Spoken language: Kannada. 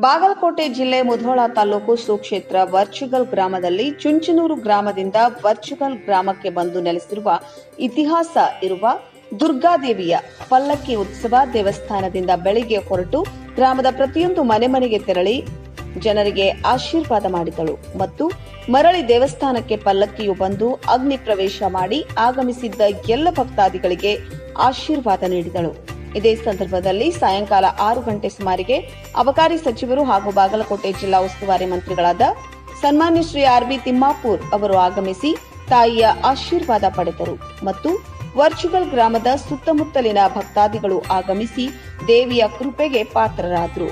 ಬಾಗಲಕೋಟೆ ಜಿಲ್ಲೆ ಮುಧೋಳ ತಾಲೂಕು ಸುಕ್ಷೇತ್ರ ವರ್ಚುಗಲ್ ಗ್ರಾಮದಲ್ಲಿ ಚುಂಚನೂರು ಗ್ರಾಮದಿಂದ ವರ್ಚುಗಲ್ ಗ್ರಾಮಕ್ಕೆ ಬಂದು ನೆಲೆಸಿರುವ ಇತಿಹಾಸ ಇರುವ ದುರ್ಗಾದೇವಿಯ ಪಲ್ಲಕ್ಕಿ ಉತ್ಸವ ದೇವಸ್ಥಾನದಿಂದ ಬೆಳಿಗ್ಗೆ ಹೊರಟು ಗ್ರಾಮದ ಪ್ರತಿಯೊಂದು ಮನೆಗೆ ತೆರಳಿ ಜನರಿಗೆ ಆಶೀರ್ವಾದ ಮಾಡಿದಳು ಮತ್ತು ಮರಳಿ ದೇವಸ್ಥಾನಕ್ಕೆ ಪಲ್ಲಕ್ಕಿಯು ಬಂದು ಅಗ್ನಿ ಪ್ರವೇಶ ಮಾಡಿ ಆಗಮಿಸಿದ್ದ ಎಲ್ಲ ಭಕ್ತಾದಿಗಳಿಗೆ ಆಶೀರ್ವಾದ ನೀಡಿದಳು. ಇದೇ ಸಂದರ್ಭದಲ್ಲಿ ಸಾಯಂಕಾಲ 6 ಗಂಟೆ ಸುಮಾರಿಗೆ ಅಬಕಾರಿ ಸಚಿವರು ಹಾಗೂ ಬಾಗಲಕೋಟೆ ಜಿಲ್ಲಾ ಉಸ್ತುವಾರಿ ಮಂತ್ರಿಗಳಾದ ಸನ್ಮಾನ್ಯ ಶ್ರೀ ಆರ್.ಬಿ. ತಿಮ್ಮಾಪೂರ್ ಅವರು ಆಗಮಿಸಿ ತಾಯಿಯ ಆಶೀರ್ವಾದ ಪಡೆದರು ಮತ್ತು ವರ್ಚುಗಲ್ ಗ್ರಾಮದ ಸುತ್ತಮುತ್ತಲಿನ ಭಕ್ತಾದಿಗಳು ಆಗಮಿಸಿ ದೇವಿಯ ಕೃಪೆಗೆ ಪಾತ್ರರಾದರು.